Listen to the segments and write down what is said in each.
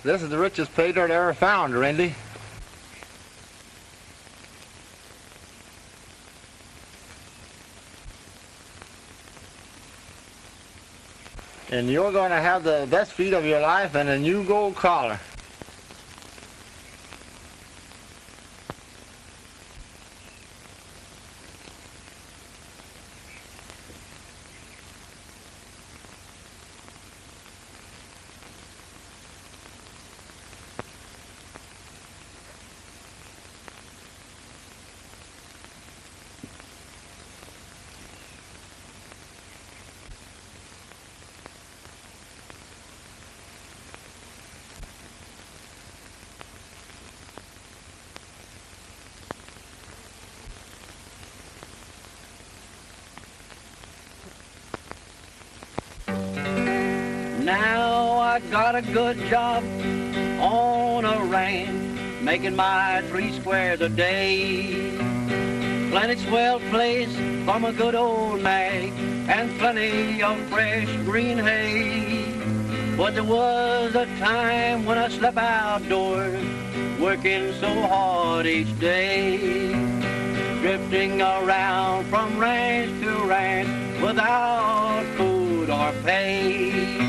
This is the richest pay dirt I ever found, Randy. And you're going to have the best feed of your life and a new gold collar. Now I got a good job on a ranch, making my 3 squares a day. Plenty swell place from a good old nag, and plenty of fresh green hay. But there was a time when I slept outdoors, working so hard each day, drifting around from ranch to ranch without food or pay.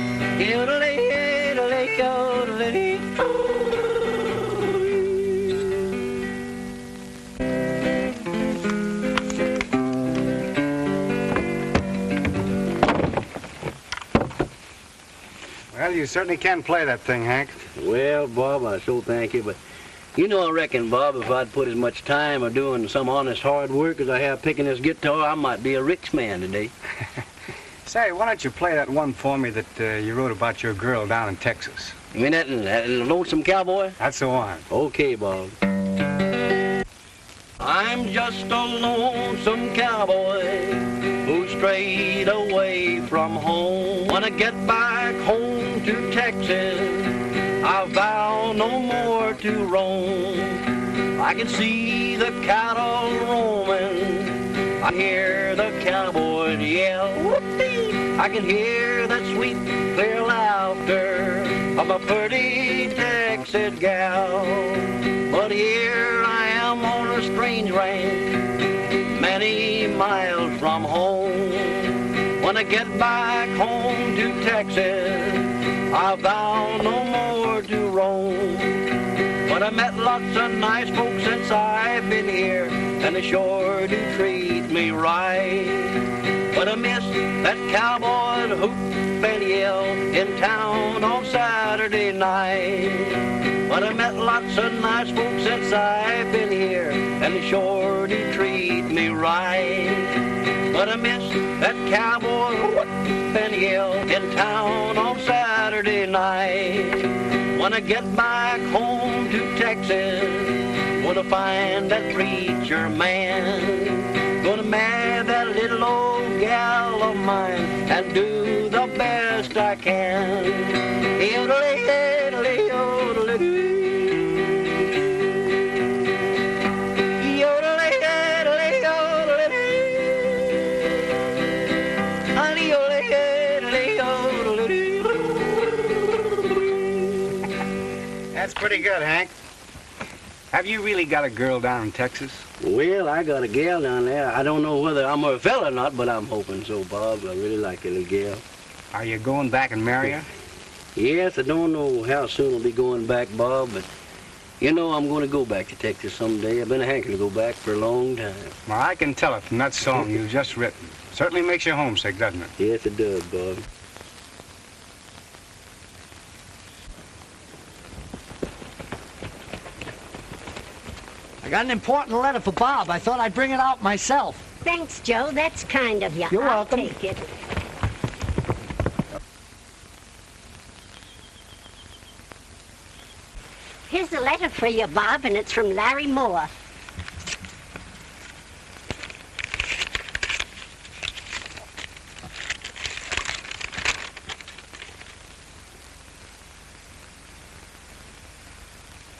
Well, you certainly can play that thing, Hank. Well, Bob, I so thank you, but you know, I reckon, Bob, if I'd put as much time of doing some honest hard work as I have picking this guitar, I might be a rich man today. Say, why don't you play that one for me that you wrote about your girl down in Texas? You mean that Lonesome Cowboy? That's the one. Okay, Bob. I'm just a lonesome cowboy who strayed away from home. When I get back home to Texas, I vow no more to roam. I can see the cattle roaming, I hear the cowboys yell, whoopee! I can hear that sweet, clear laughter of a pretty Texas gal. But here I am on a strange ranch, many miles from home. When I get back home to Texas, I vow no more to roam. But I met lots of nice folks since I've been here, and they sure do treat me right. But I miss that cowboy hoop and yell in town on Saturday night. But I met lots of nice folks since I've been here, and they sure do treat me right. But I miss that cowboy whoop and yell in town on Saturday night. When I get back home to Texas, gonna find that preacher man, gonna marry that little old gal of mine and do the best I can. That's pretty good, Hank. Have you really got a girl down in Texas? Well, I got a gal down there. I don't know whether I'm her fella or not, but I'm hoping so, Bob. I really like that little gal. Are you going back and marry her? Yes, I don't know how soon I'll be going back, Bob, but you know I'm going to go back to Texas someday. I've been hankering to go back for a long time. Well, I can tell it from that song you've just written. Certainly makes you homesick, doesn't it? Yes, it does, Bob. I got an important letter for Bob. I thought I'd bring it out myself. Thanks, Joe. That's kind of you. You're welcome. I'll take it. Here's a letter for you, Bob, and it's from Larry Moore.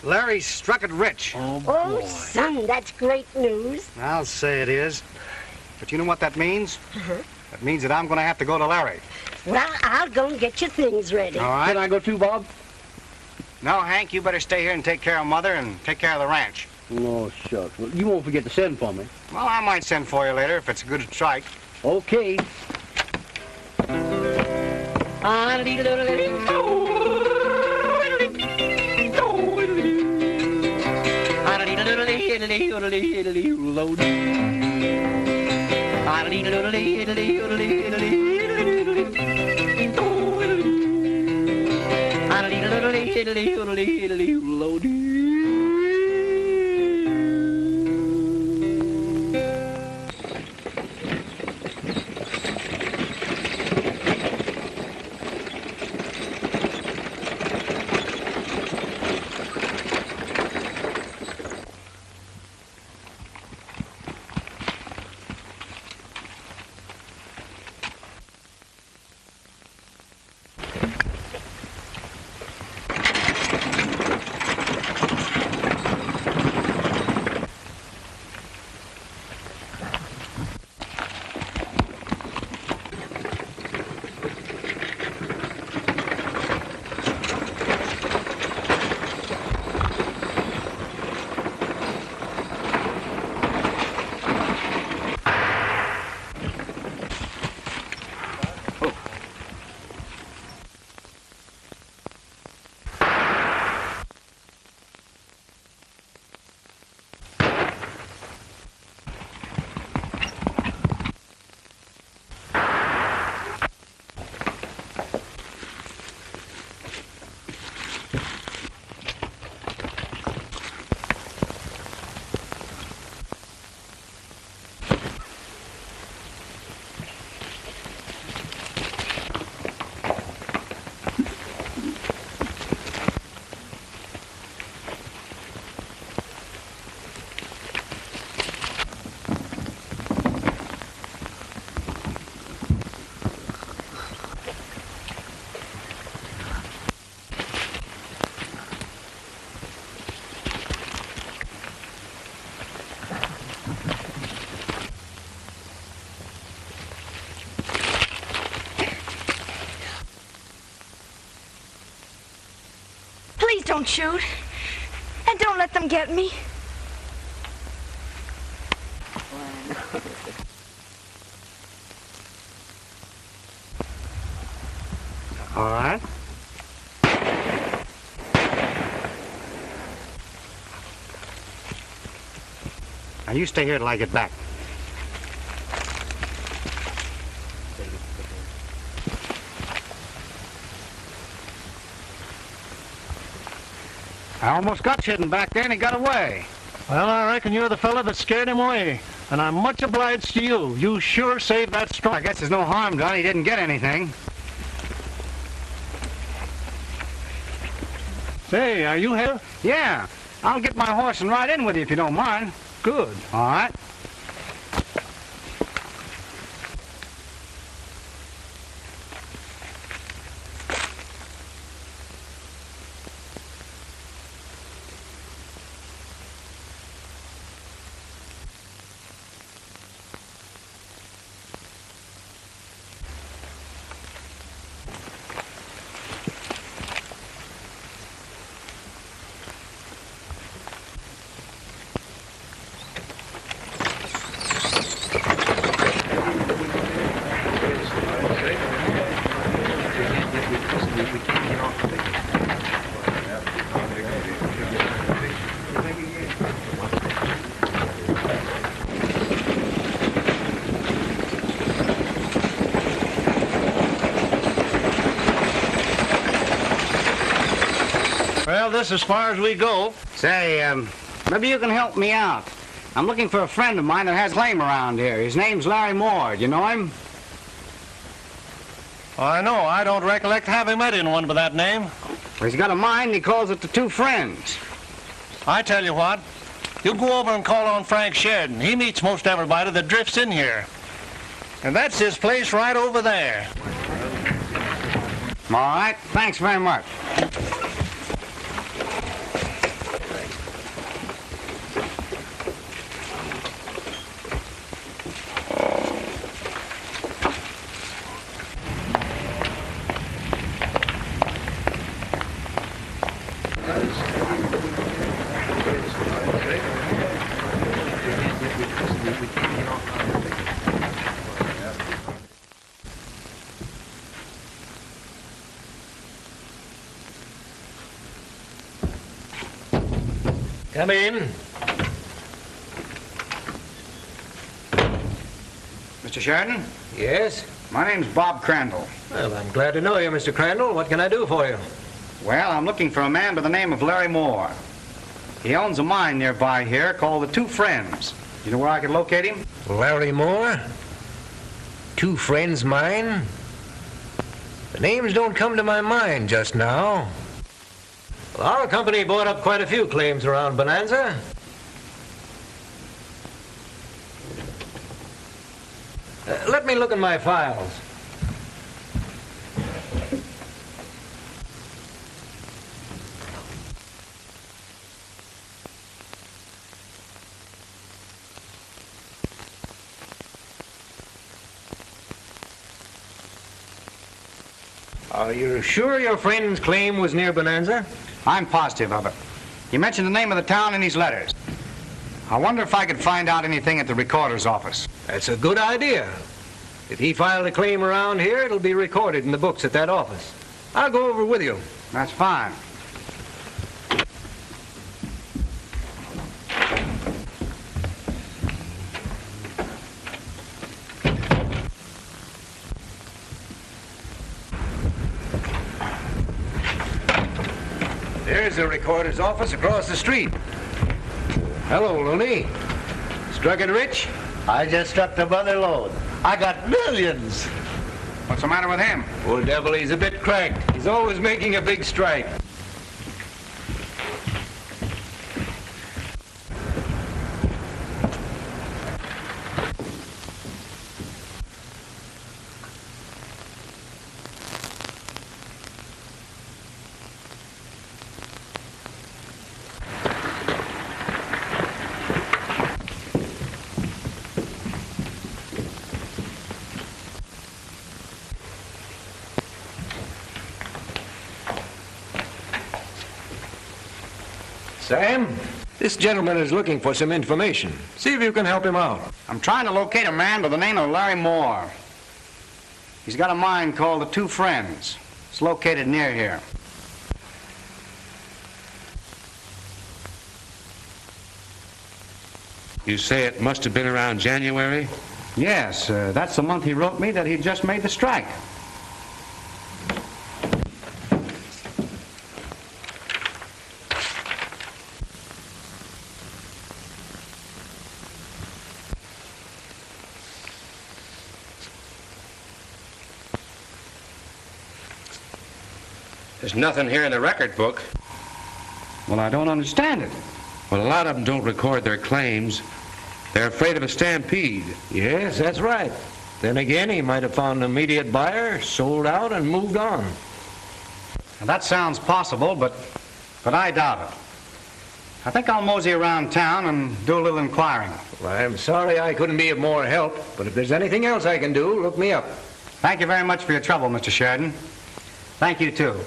Larry struck it rich. Oh, boy. Oh, son, that's great news. I'll say it is. But you know what that means? Uh-huh. That means that I'm going to have to go to Larry. Well, I'll go and get your things ready. All right. Can I go too, Bob? No, Hank, you better stay here and take care of Mother and take care of the ranch. Oh, shucks. Well, you won't forget to send for me. Well, I might send for you later if it's a good strike. Okay. Please don't shoot. And don't let them get me. All right. Now you stay here till I get back. I almost got Shedden back there and he got away. Well, I reckon you're the fella that scared him away. And I'm much obliged to you. You sure saved that I strike. guess there's no harm done. He didn't get anything. Say, are you here? Yeah. I'll get my horse and ride in with you if you don't mind. Good. All right. Well, this is as far as we go. Say, maybe you can help me out. I'm looking for a friend of mine that has a claim around here. His name's Larry Moore. You know him? I know. I don't recollect having met anyone by that name. Well, he's got a mine and he calls it the Two Friends. I tell you what. You go over and call on Frank Sheridan. He meets most everybody that drifts in here. And that's his place right over there. All right. Thanks very much. Come in. Mr. Sheridan? Yes? My name's Bob Crandall. Well, I'm glad to know you, Mr. Crandall. What can I do for you? Well, I'm looking for a man by the name of Larry Moore. He owns a mine nearby here called the Two Friends. You know where I could locate him? Larry Moore? Two Friends mine? The names don't come to my mind just now. Well, our company bought up quite a few claims around Bonanza. Let me look in my files. Are you sure your friend's claim was near Bonanza? I'm positive of it. He mentioned the name of the town in his letters. I wonder if I could find out anything at the recorder's office. That's a good idea. If he filed a claim around here, it'll be recorded in the books at that office. I'll go over with you. That's fine. There's the recorder's office across the street. Hello, Looney. Struck it rich? I just struck the brother load. I got millions. What's the matter with him? Poor devil, he's a bit cracked. He's always making a big strike. Sam, this gentleman is looking for some information. See if you can help him out. I'm trying to locate a man by the name of Larry Moore. He's got a mine called the Two Friends. It's located near here. You say it must have been around January? Yes, that's the month he wrote me that he'd just made the strike. There's nothing here in the record book. Well, I don't understand it. Well, a lot of them don't record their claims. They're afraid of a stampede. Yes, that's right. Then again, he might have found an immediate buyer, sold out, and moved on. Now, that sounds possible, but I doubt it. I think I'll mosey around town and do a little inquiring. Well, I'm sorry I couldn't be of more help, but if there's anything else I can do, look me up. Thank you very much for your trouble, Mr. Sheridan. Thank you, too.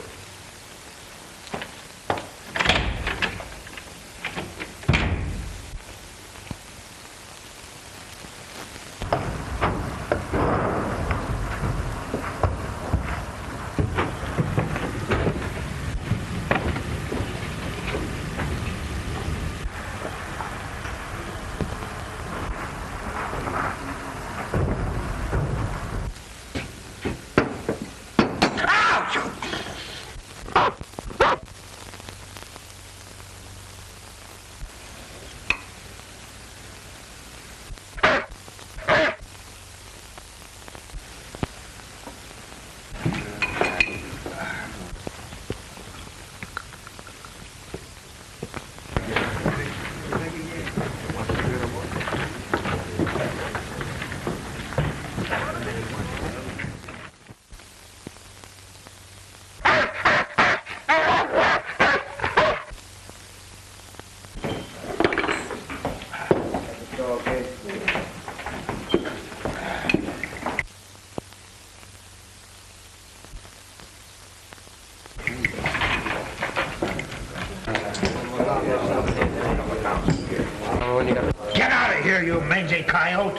Get out of here, you mangy coyote!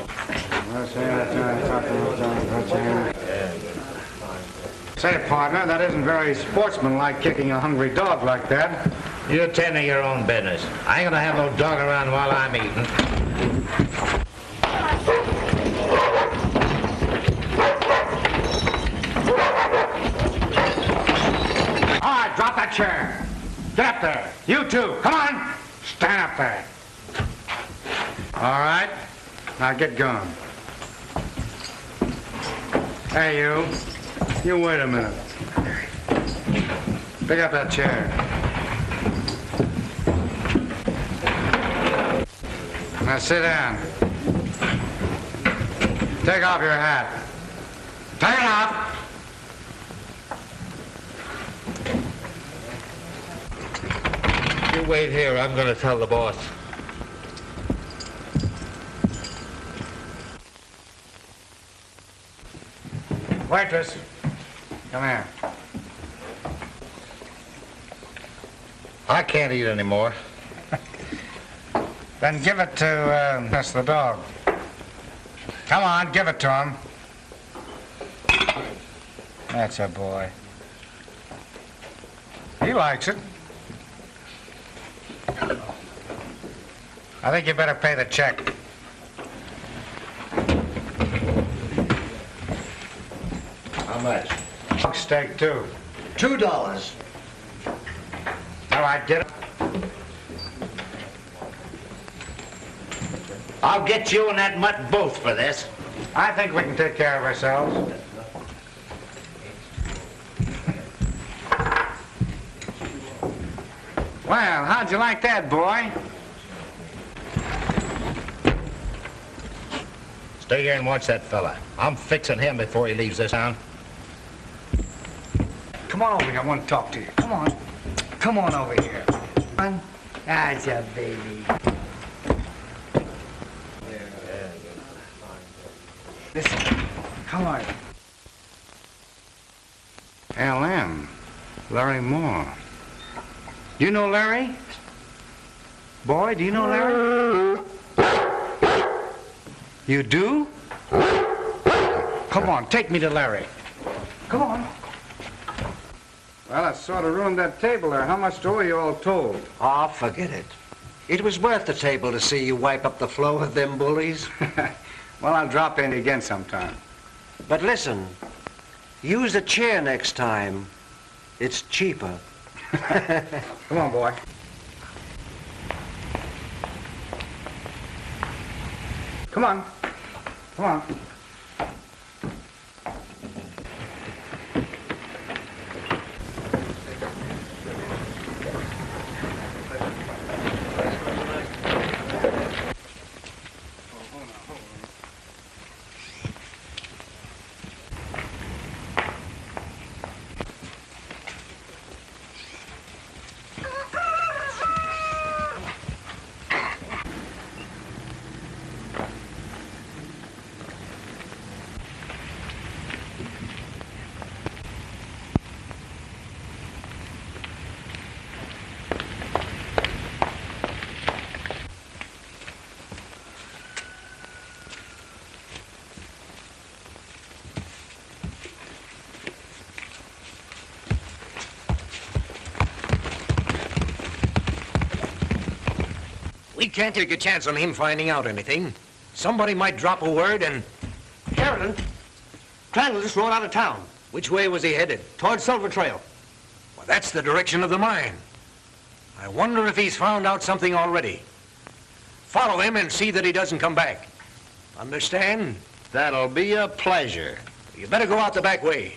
Say, partner, that isn't very sportsmanlike kicking a hungry dog like that. You attend to your own business. I ain't gonna have no dog around while I'm eating. All right, drop that chair. Get up there. You too. Come on. Stand up there. All right. Now get going. Hey, you. You wait a minute. Pick up that chair. Now sit down. Take off your hat. Take it off. You wait here. I'm gonna tell the boss. Waitress, come here. I can't eat anymore. Then give it to that's the dog. Come on, give it to him. That's a boy. He likes it. I think you better pay the check. How much? Dog steak, too. $2. All right, get it. I'll get you and that mutt both for this. I think we can take care of ourselves. Well, how'd you like that, boy? Stay here and watch that fella. I'm fixing him before he leaves this town. Come on over here. I want to talk to you. Come on. Come on over here. Come on. That's a baby. Listen. Come on. L.M. Larry Moore. Do you know Larry? Boy, do you know Larry? You do? Come on, take me to Larry. Come on. Well, I sort of ruined that table there. How much do owe you all told? Oh, forget it. It was worth the table to see you wipe up the floor with them bullies. Well, I'll drop in again sometime. But listen, use a chair next time. It's cheaper. Come on, boy. Come on. Come on. We can't take a chance on him finding out anything. Somebody might drop a word and... Sheridan, Crandall just rode out of town. Which way was he headed? Towards Silver Trail. Well, that's the direction of the mine. I wonder if he's found out something already. Follow him and see that he doesn't come back. Understand? That'll be a pleasure. You better go out the back way.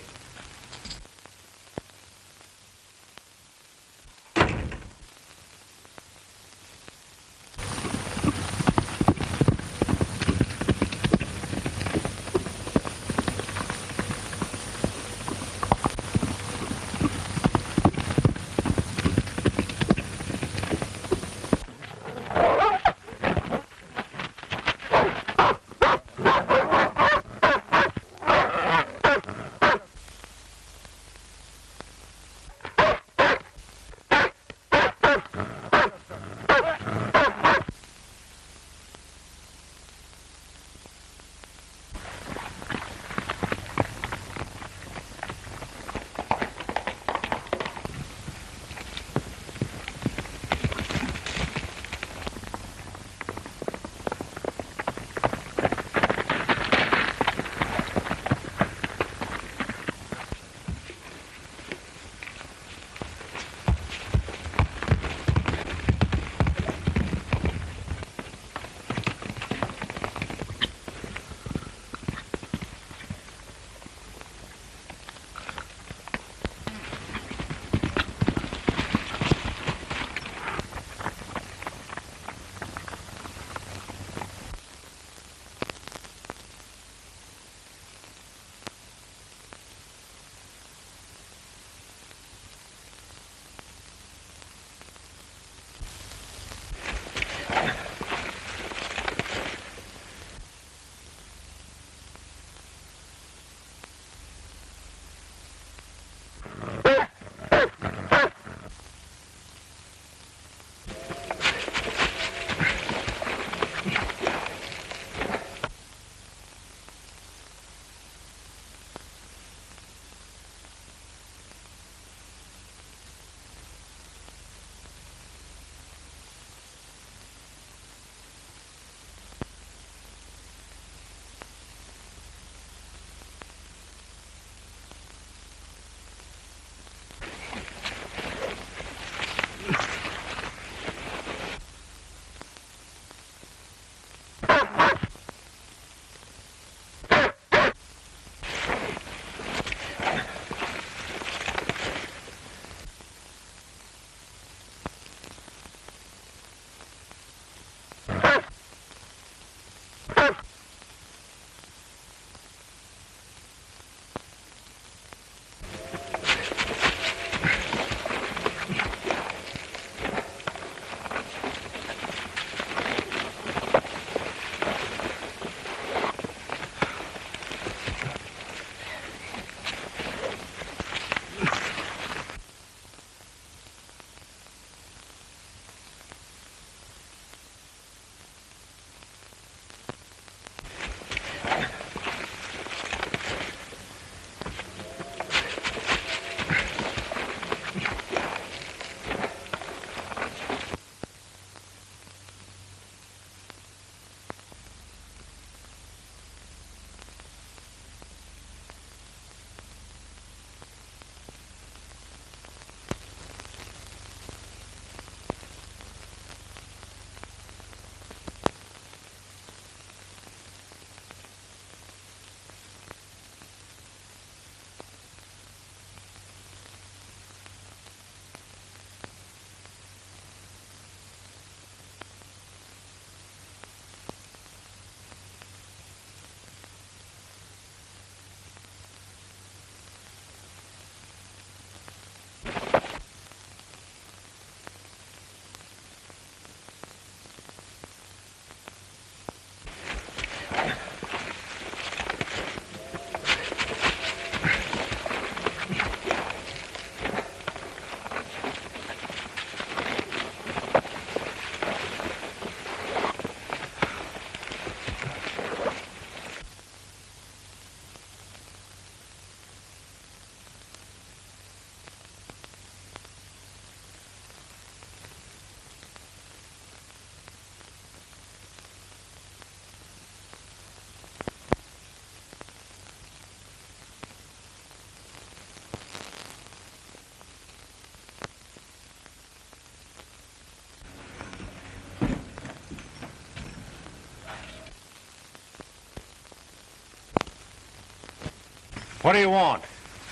What do you want?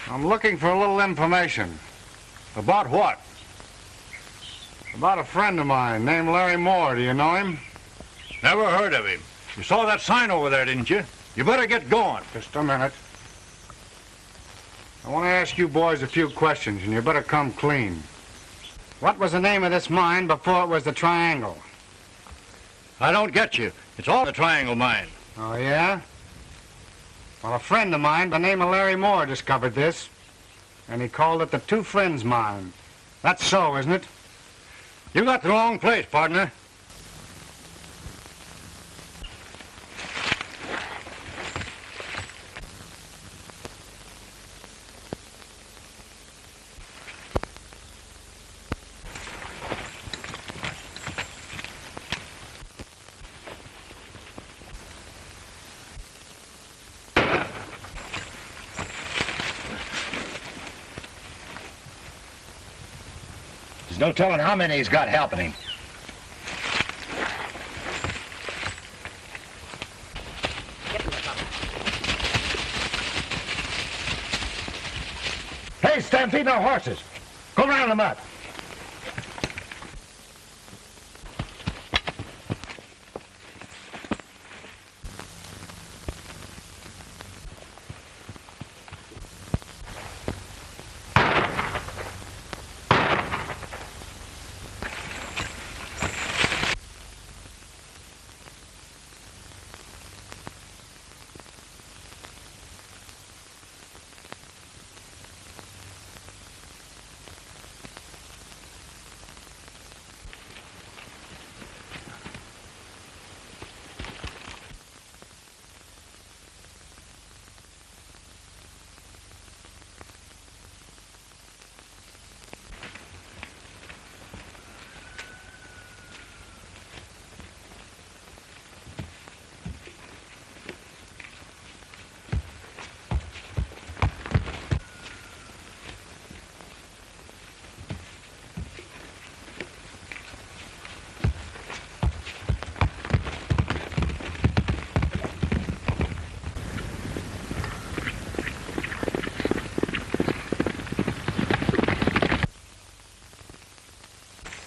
I'm looking for a little information. About what? About a friend of mine named Larry Moore. Do you know him? Never heard of him. You saw that sign over there, didn't you? You better get going. Just a minute. I want to ask you boys a few questions, and you better come clean. What was the name of this mine before it was the Triangle? I don't get you. It's all the Triangle Mine. Oh, yeah? Well, a friend of mine by the name of Larry Moore discovered this, and he called it the Two Friends Mine. That's so, isn't it? You got the wrong place, partner. There's no telling how many he's got helping him. Hey, stampede no horses. Go round them up.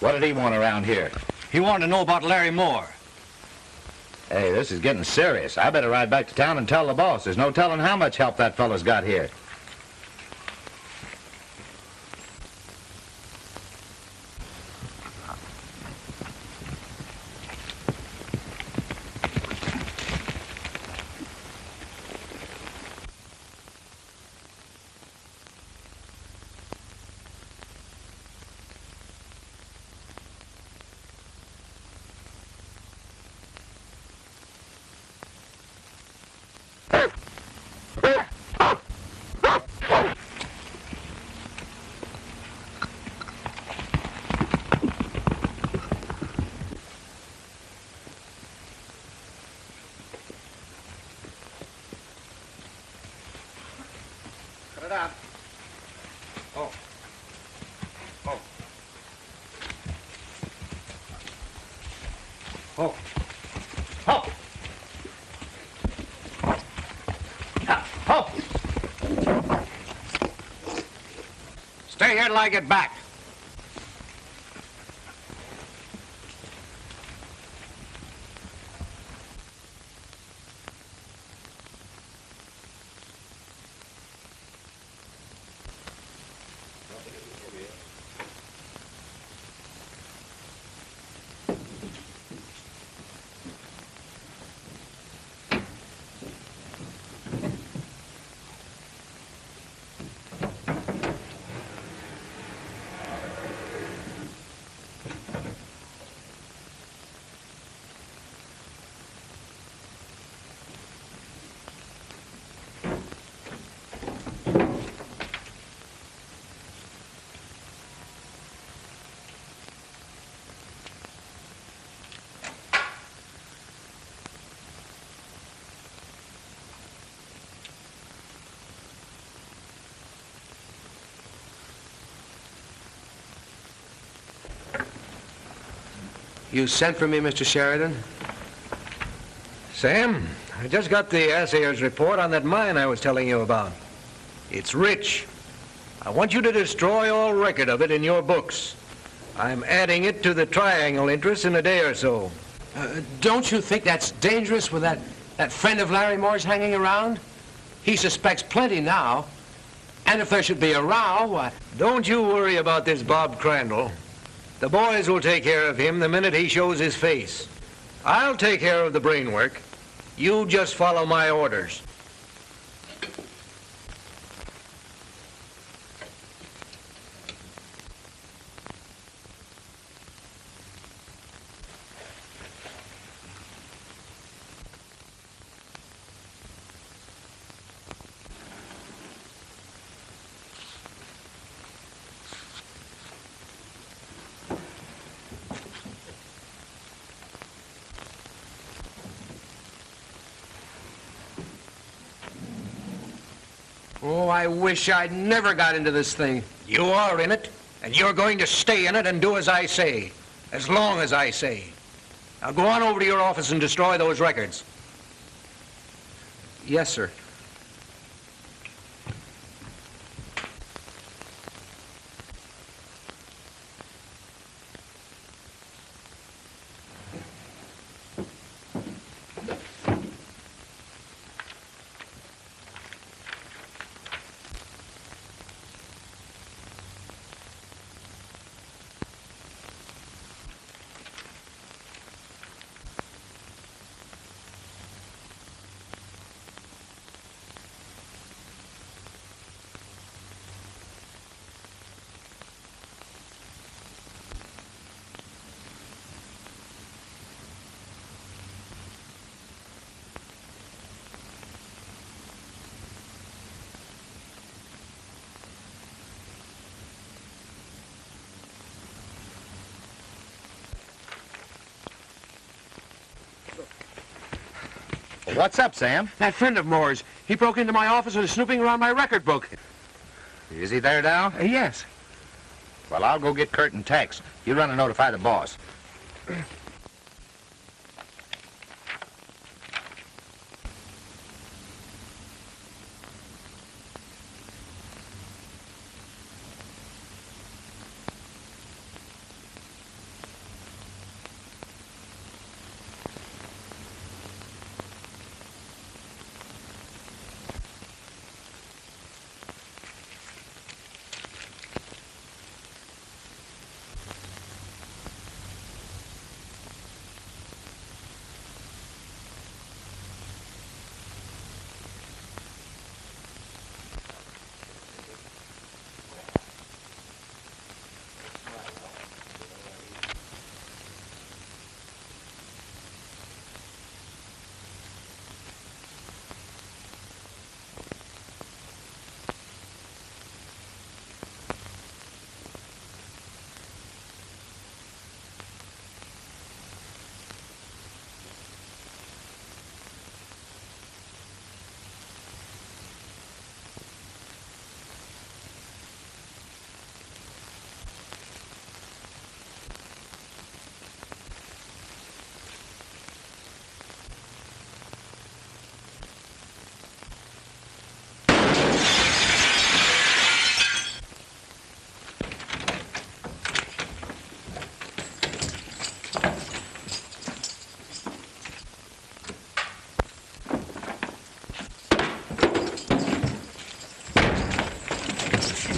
What did he want around here? He wanted to know about Larry Moore. Hey, this is getting serious. I better ride back to town and tell the boss. There's no telling how much help that fella's got here. Stay here till I get back. You sent for me, Mr. Sheridan? Sam, I just got the assayer's report on that mine I was telling you about. It's rich. I want you to destroy all record of it in your books. I'm adding it to the triangle interest in a day or so. Don't you think that's dangerous with that friend of Larry Moore's hanging around? He suspects plenty now. And if there should be a row, why... Don't you worry about this Bob Crandall. The boys will take care of him the minute he shows his face. I'll take care of the brain work. You just follow my orders. Oh, I wish I'd never got into this thing. You are in it, and you're going to stay in it and do as I say, as long as I say. Now go on over to your office and destroy those records. Yes, sir. What's up, Sam? That friend of Moore's, he broke into my office and is snooping around my record book. Is he there now? Yes. Well, I'll go get Kurt and Tex. You run and notify the boss.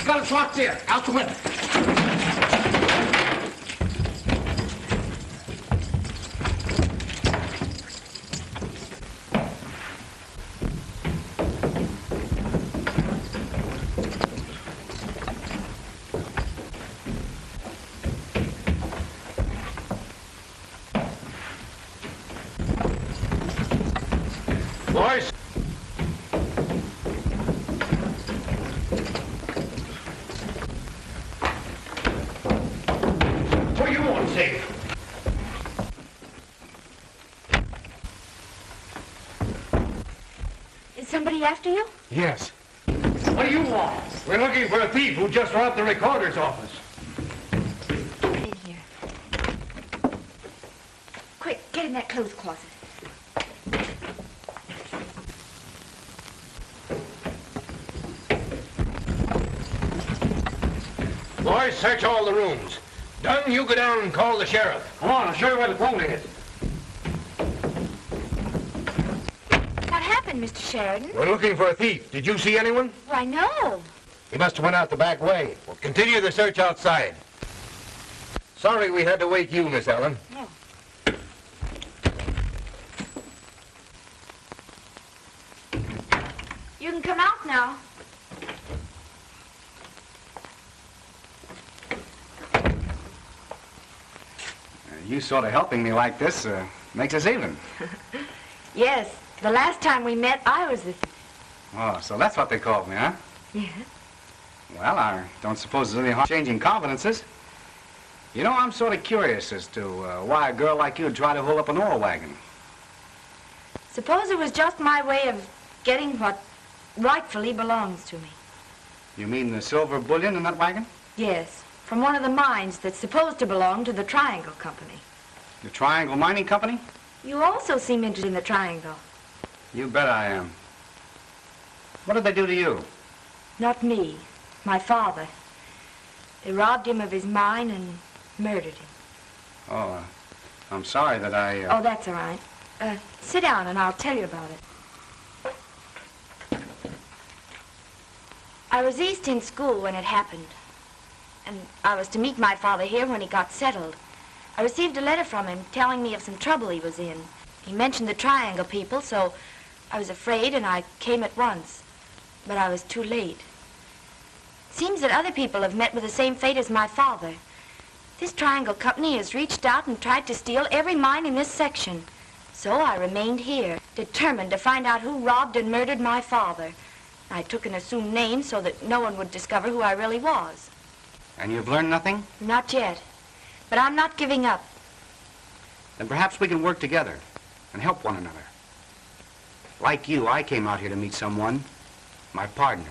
Got us locked there. Out the window. Boys! What do you want, Dave? Is somebody after you? Yes. What do you want? We're looking for a thief who just robbed the recorder's office. In here. Quick, get in that clothes closet. Boys, search all the rooms. Dunn, you go down and call the sheriff. Come on, I'll show you where the phone is. What happened, Mr. Sheridan? We're looking for a thief. Did you see anyone? Why, no. He must have went out the back way. We'll continue the search outside. Sorry we had to wake you, Miss Ellen. No. You can come out now. You sort of helping me like this makes us even. Yes. The last time we met, I was the... Oh, so that's what they called me, huh? Yes. Well, I don't suppose there's any harm changing confidences. You know, I'm sort of curious as to why a girl like you would try to hold up an oil wagon. Suppose it was just my way of getting what rightfully belongs to me. You mean the silver bullion in that wagon? Yes. From one of the mines that's supposed to belong to the Triangle Company. The Triangle Mining Company? You also seem interested in the Triangle. You bet I am. What did they do to you? Not me. My father. They robbed him of his mine and murdered him. Oh, I'm sorry that I... Oh, that's all right. Sit down and I'll tell you about it. I was East in school when it happened. And I was to meet my father here when he got settled. I received a letter from him telling me of some trouble he was in. He mentioned the Triangle people, so I was afraid and I came at once. But I was too late. Seems that other people have met with the same fate as my father. This Triangle Company has reached out and tried to steal every mine in this section. So I remained here, determined to find out who robbed and murdered my father. I took an assumed name so that no one would discover who I really was. And you've learned nothing? Not yet. But I'm not giving up. Then perhaps we can work together and help one another. Like you, I came out here to meet someone, my partner.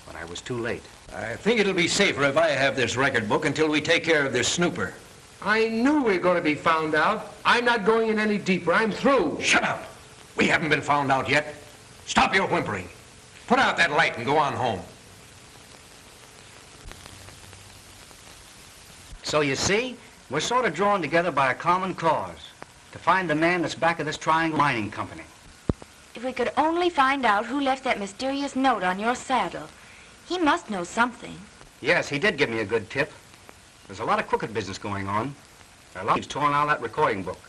But I was too late. I think it'll be safer if I have this record book until we take care of this snooper. I knew we were going to be found out. I'm not going in any deeper. I'm through. Shut up. We haven't been found out yet. Stop your whimpering. Put out that light and go on home. So you see, we're sort of drawn together by a common cause. To find the man that's back of this Triangle Mining Company. If we could only find out who left that mysterious note on your saddle. He must know something. Yes, he did give me a good tip. There's a lot of crooked business going on. There are a lot of thieves torn out of that recording book.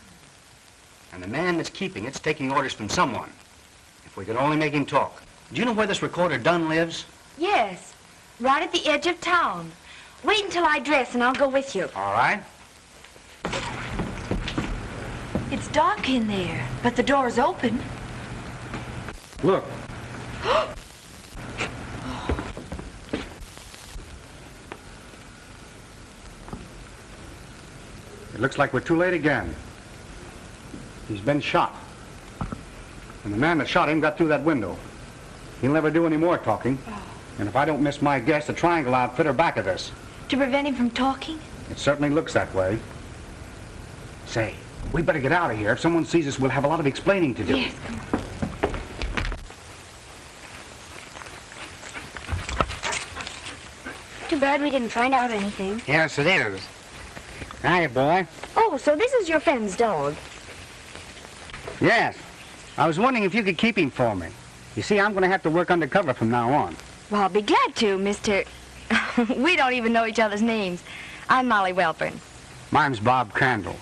And the man that's keeping it's taking orders from someone. If we could only make him talk. Do you know where this recorder Dunn lives? Yes, right at the edge of town. Wait until I dress and I'll go with you. All right. It's dark in there, but the door's open. Look. It looks like we're too late again. He's been shot. And the man that shot him got through that window. He'll never do any more talking. And if I don't miss my guess, the Triangle outfit are back of this. To prevent him from talking? It certainly looks that way. Say, we better get out of here. If someone sees us, we'll have a lot of explaining to do. Yes, come on. Too bad we didn't find out anything. Yes, it is. Hiya, boy. Oh, so this is your friend's dog. Yes. I was wondering if you could keep him for me. You see, I'm going to have to work undercover from now on. Well, I'll be glad to, Mr. We don't even know each other's names. I'm Molly Welburn. Mine's Bob Crandall.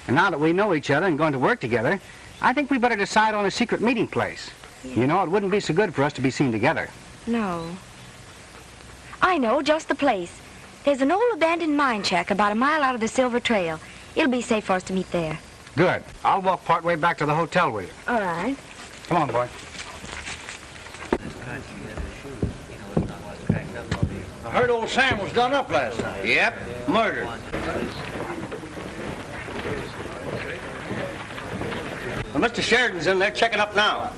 And now that we know each other and going to work together, I think we better decide on a secret meeting place. Yeah. You know, it wouldn't be so good for us to be seen together. No. I know just the place. There's an old abandoned mine shack about a mile out of the Silver Trail. It'll be safe for us to meet there. Good. I'll walk part way back to the hotel with you. All right. Come on, boy. I heard old Sam was done up last night. Yep, murdered. Well, Mr. Sheridan's in there checking up now.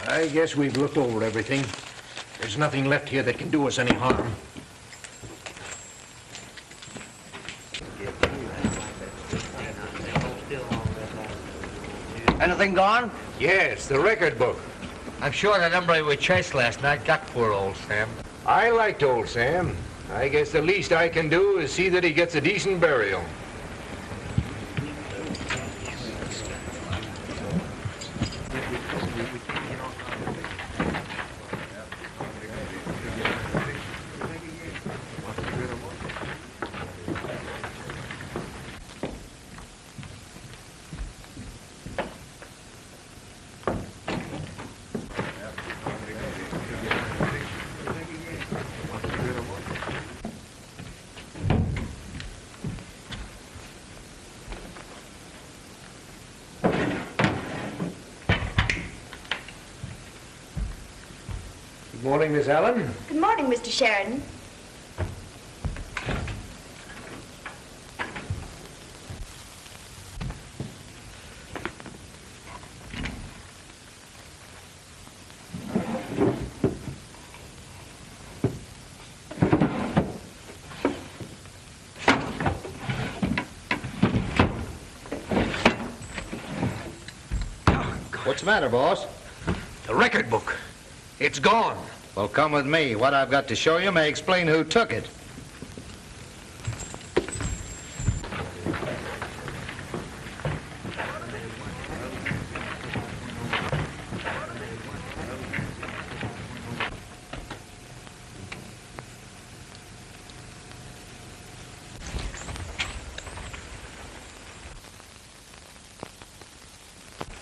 I guess we've looked over everything. There's nothing left here that can do us any harm. Anything gone? Yes, the record book. I'm sure that hombre we chased last night got poor old Sam. I liked old Sam. I guess the least I can do is see that he gets a decent burial. Good morning, Miss Allen. Good morning, Mr. Sheridan. What's the matter, boss? The record book. It's gone. Well, come with me. What I've got to show you may explain who took it.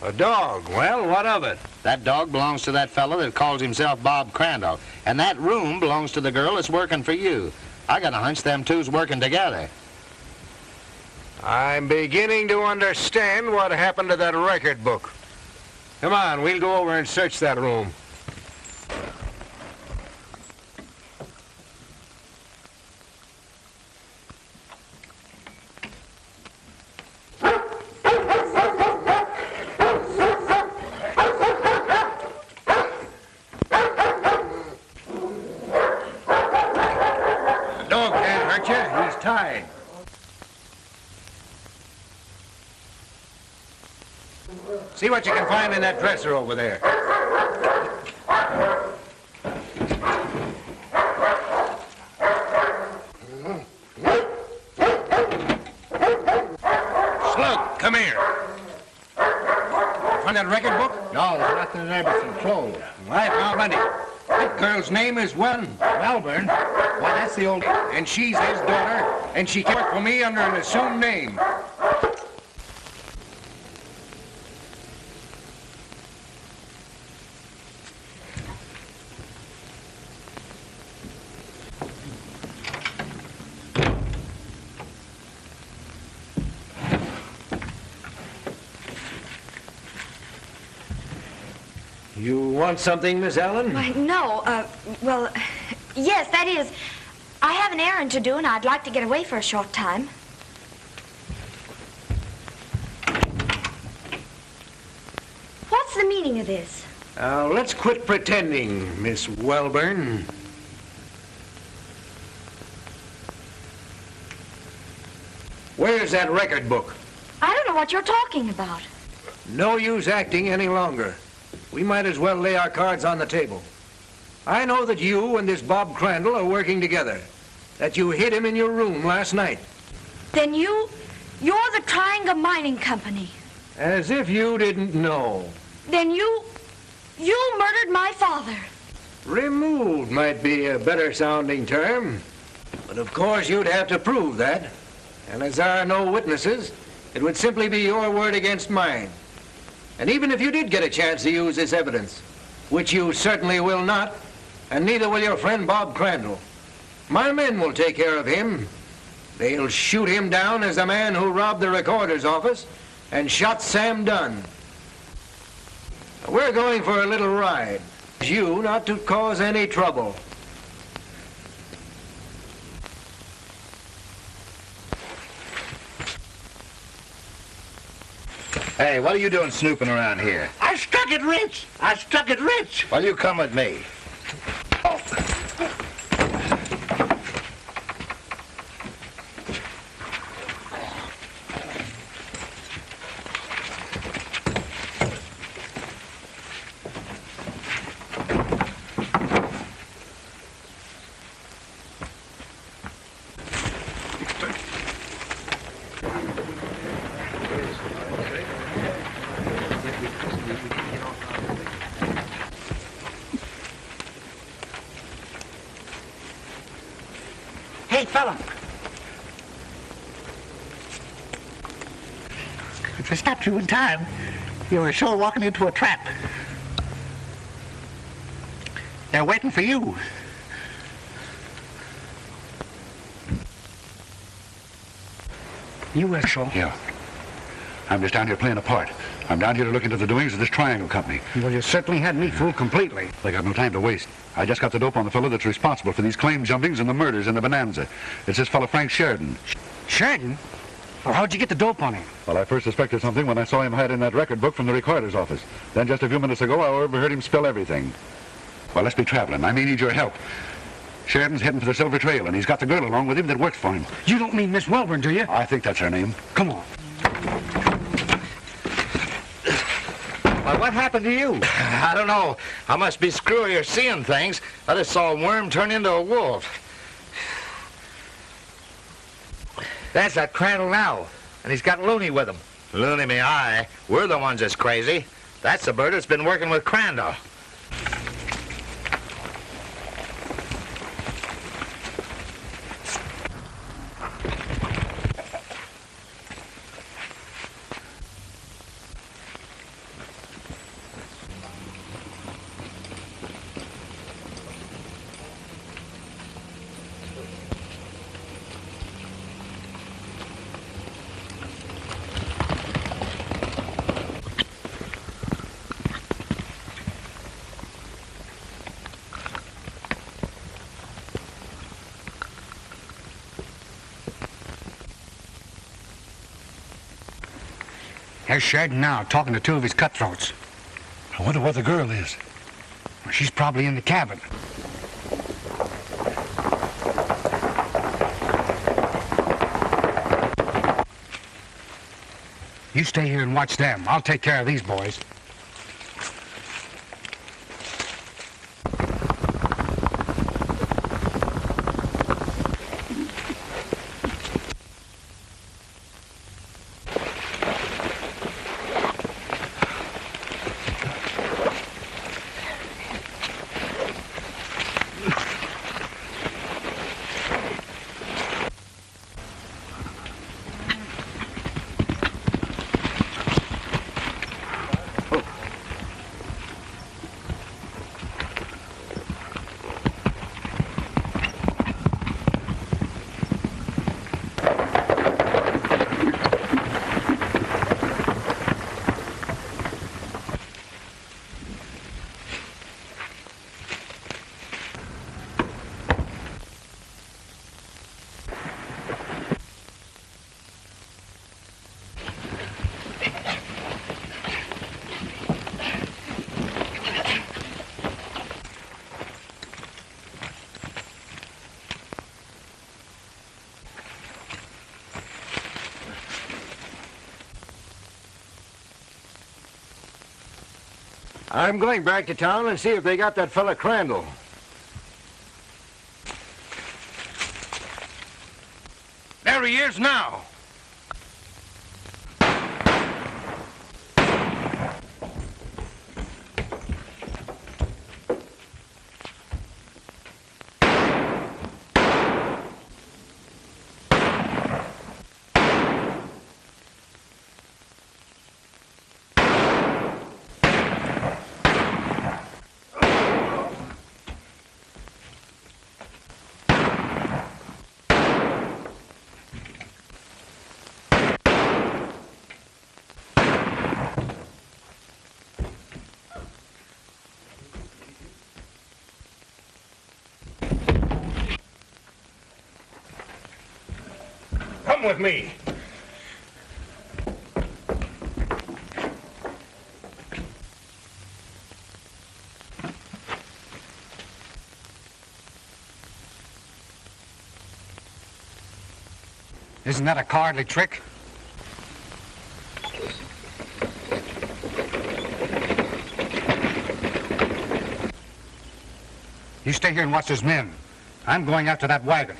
A dog. Well, what of it? That dog belongs to that fellow that calls himself Bob Crandall. And that room belongs to the girl that's working for you. I got a hunch them two's working together. I'm beginning to understand what happened to that record book. Come on, we'll go over and search that room. Tied. See what you can find in that dresser over there. Slug, come here. Find that record book? No, there's nothing in there but some clothes. I found plenty. That girl's name is Welburn. Why, that's the old... And she's his daughter, and she worked for me under an assumed name. You want something, Miss Allen? Why, no, well, yes, that is, I have an errand to do, and I'd like to get away for a short time. What's the meaning of this? Now, let's quit pretending, Miss Welburn. Where's that record book? I don't know what you're talking about. No use acting any longer. We might as well lay our cards on the table. I know that you and this Bob Crandall are working together. That you hid him in your room last night. Then you're the Triangle Mining Company. As if you didn't know. Then you murdered my father. Removed might be a better sounding term. But of course you'd have to prove that. And as there are no witnesses, it would simply be your word against mine. And even if you did get a chance to use this evidence, which you certainly will not, and neither will your friend Bob Crandall, my men will take care of him. They'll shoot him down as the man who robbed the recorder's office and shot Sam Dunn. We're going for a little ride. You not to cause any trouble. Hey, what are you doing snooping around here? I struck it rich. Well, you come with me. Oh. Hey, fella. If I stopped you in time, you were sure walking into a trap. They're waiting for you. You were sure? Yeah. I'm just down here playing a part. I'm down here to look into the doings of this Triangle Company. Well, you certainly had me fooled completely. They got no time to waste. I just got the dope on the fellow that's responsible for these claim jumpings and the murders in the Bonanza. It's this fellow Frank Sheridan. Sheridan? Well, how'd you get the dope on him? Well, I first suspected something when I saw him hiding that record book from the recorder's office. Then just a few minutes ago, I overheard him spill everything. Well, let's be traveling. I may need your help. Sheridan's heading for the Silver Trail, and he's got the girl along with him that worked for him. You don't mean Miss Welborn, do you? I think that's her name. Come on. Well, what happened to you? I don't know. I must be screwy or seeing things. I just saw a worm turn into a wolf. That's that Crandall now, and he's got Looney with him. Looney me eye. We're the ones that's crazy. That's the bird that's been working with Crandall. There's Sheridan now, talking to two of his cutthroats. I wonder what the girl is. Well, she's probably in the cabin. You stay here and watch them. I'll take care of these boys. I'm going back to town and see if they got that fella Crandall. There he is now. Come with me. Isn't that a cowardly trick? You stay here and watch those men. I'm going after that wagon.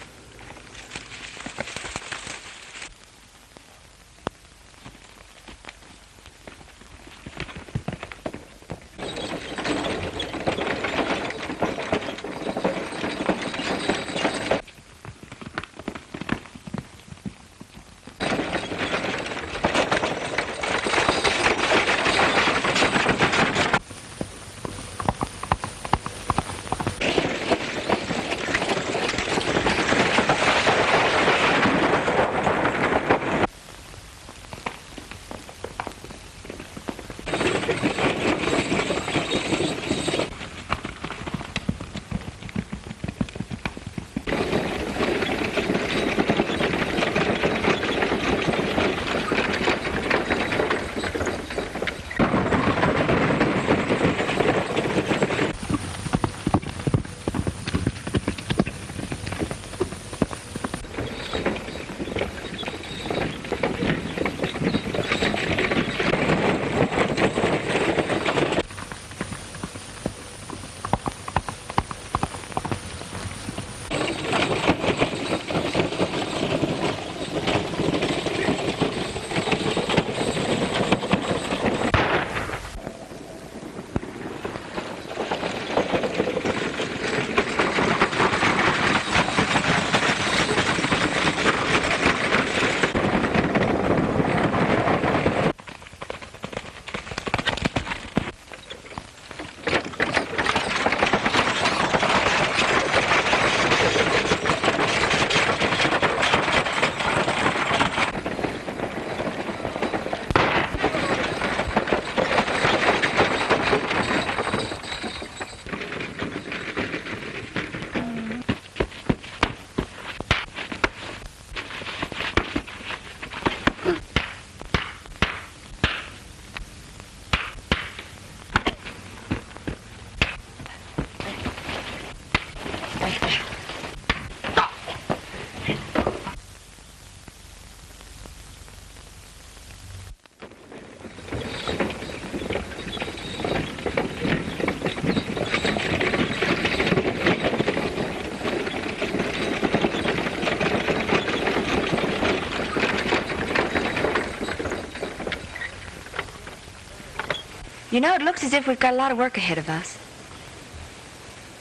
You know, it looks as if we've got a lot of work ahead of us.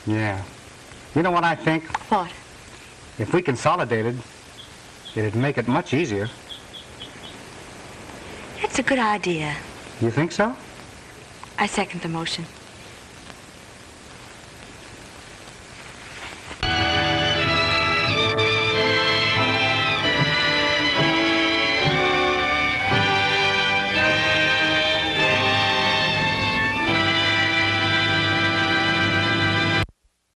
Yeah. You know what I think? What? If we consolidated, it'd make it much easier. That's a good idea. You think so? I second the motion.